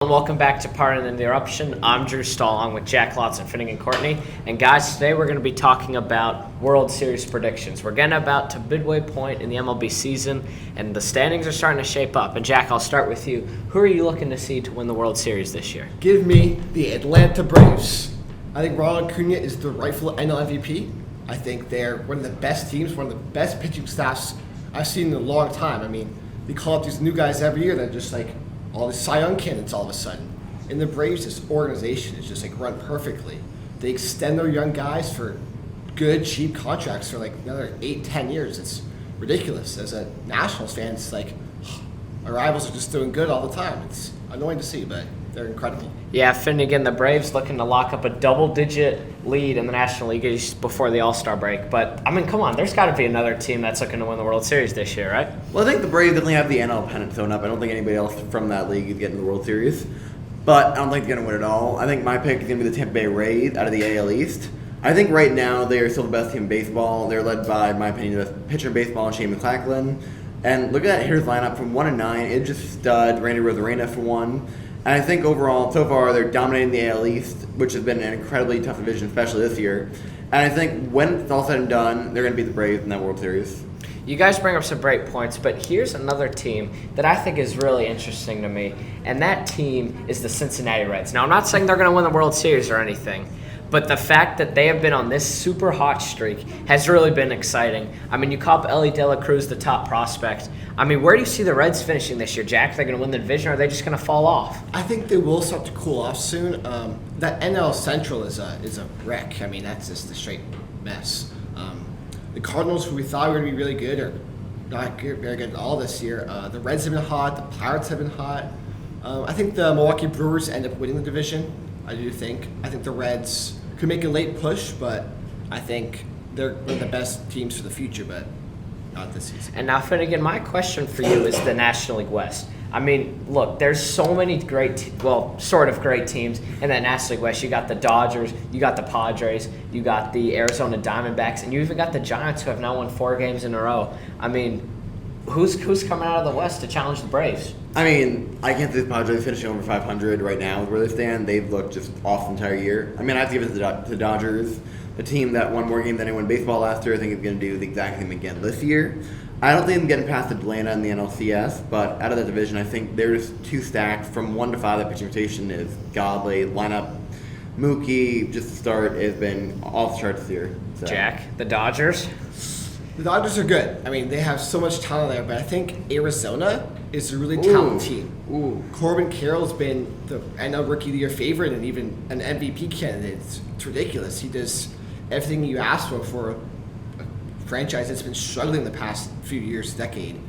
Welcome back to Pardon the Interruption. I'm Drew Stahl along with Jack Lotz and Finnegan Courtney. And guys, today we're going to be talking about World Series predictions. We're getting about to midway point in the MLB season, and the standings are starting to shape up. And Jack, I'll start with you. Who are you looking to see to win the World Series this year? Give me the Atlanta Braves. I think Ronald Acuna is the rightful NL MVP. I think they're one of the best teams, one of the best pitching staffs I've seen in a long time. I mean, they call up these new guys every year that are just like all the Cy Young candidates all of a sudden. And the Braves, this organization is just like run perfectly. They extend their young guys for good, cheap contracts for like another 8-10 years. It's ridiculous. As a Nationals fan, it's like our rivals are just doing good all the time. It's annoying to see, but they're incredible. Yeah, Finnegan, the Braves looking to lock up a double-digit lead in the National League East before the All-Star break. But, I mean, come on, there's got to be another team that's looking to win the World Series this year, right? Well, I think the Braves definitely have the NL pennant sewn up. I don't think anybody else from that league is getting the World Series. But I don't think they're going to win it all. I think my pick is going to be the Tampa Bay Rays out of the AL East. I think right now they are still the best team in baseball. They're led by, in my opinion, the best pitcher in baseball, Shane McClanahan. And look at that hitters lineup from 1-9. It's just stud. Randy Rosarena for one. And I think overall, so far, they're dominating the AL East, which has been an incredibly tough division, especially this year. And I think when it's all said and done, they're going to beat the Braves in that World Series. You guys bring up some great points, but here's another team that I think is really interesting to me, and that team is the Cincinnati Reds. Now, I'm not saying they're going to win the World Series or anything, but the fact that they have been on this super hot streak has really been exciting. I mean, you call up Ellie De La Cruz the top prospect. I mean, where do you see the Reds finishing this year, Jack? Are they going to win the division, or are they just going to fall off? I think they will start to cool off soon. That NL Central is a wreck. I mean, that's just a straight mess. The Cardinals, who we thought were going to be really good, are not very good at all this year. The Reds have been hot. The Pirates have been hot. I think the Milwaukee Brewers end up winning the division. I do think. I think the Reds could make a late push, but I think they're one of the best teams for the future, but not this season. And now, Finnegan, my question for you is the National League West. I mean, look, there's so many sort of great teams in that National League West. You got the Dodgers, you got the Padres, you got the Arizona Diamondbacks, and you even got the Giants, who have now won 4 games in a row. I mean, who's coming out of the West to challenge the Braves? I mean, I can't see the Padres finishing over 500 right now where they stand. They've looked just off the entire year. I mean, I have to give it to the Dodgers, the team that won more games than anyone in baseball last year. I think is going to do the exact same again this year. I don't think I'm getting past Atlanta in the NLCS, but out of that division, I think they're just too stacked. From 1 to 5, that pitching rotation is godly. Lineup, Mookie, just to start, has been off the charts this year. So. Jack, the Dodgers? The Dodgers are good. I mean, they have so much talent there, but I think Arizona is a really talented team. Corbin Carroll's been the NL Rookie of the Year favorite and even an MVP candidate. It's ridiculous. He does everything you ask for a franchise that's been struggling the past few years, decade.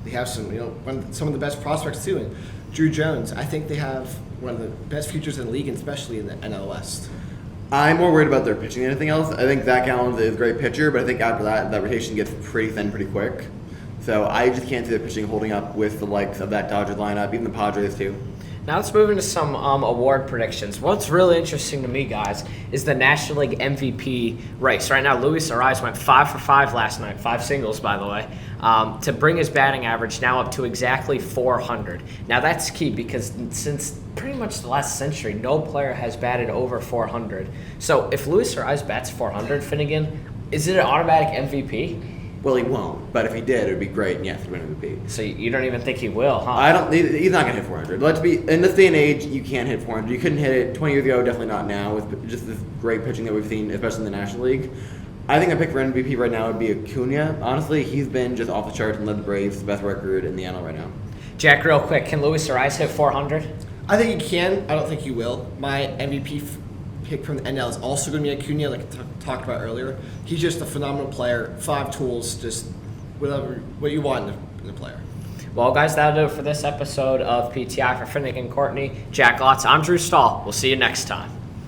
They have some of the best prospects too. And Drew Jones, I think they have one of the best futures in the league, and especially in the NL West. I'm more worried about their pitching than anything else. I think Zach Gallen is a great pitcher, but I think after that rotation gets pretty thin pretty quick. So I just can't see the pitching holding up with the likes of that Dodgers lineup, even the Padres too. Now let's move into some award predictions. What's really interesting to me, guys, is the National League MVP race. Right now, Luis Ariz went 5 for 5 last night, 5 singles, by the way, to bring his batting average now up to exactly 400. Now that's key because since pretty much the last century, no player has batted over 400. So if Luis Ariz bats 400, Finnegan, is it an automatic MVP? Well, he won't, but if he did, it would be great, and yes, he'd win MVP. So you don't even think he will, huh? He's not going to hit 400. Let's be, in this day and age, you can't hit 400. You couldn't hit it 20 years ago, definitely not now, with just this great pitching that we've seen, especially in the National League. I think a pick for MVP right now would be Acuna. Honestly, he's been just off the charts and led the Braves the best record in the NL right now. Jack, real quick, can Luis Ariz hit 400? I think he can. I don't think he will. My MVP pick from the NL is also going to be Acuna, like I talked about earlier. He's just a phenomenal player. 5 tools, just what you want in a player. Well, guys, that'll do it for this episode of PTI. For Finnegan Courtney, Jack Lotz, I'm Drew Stahl. We'll see you next time.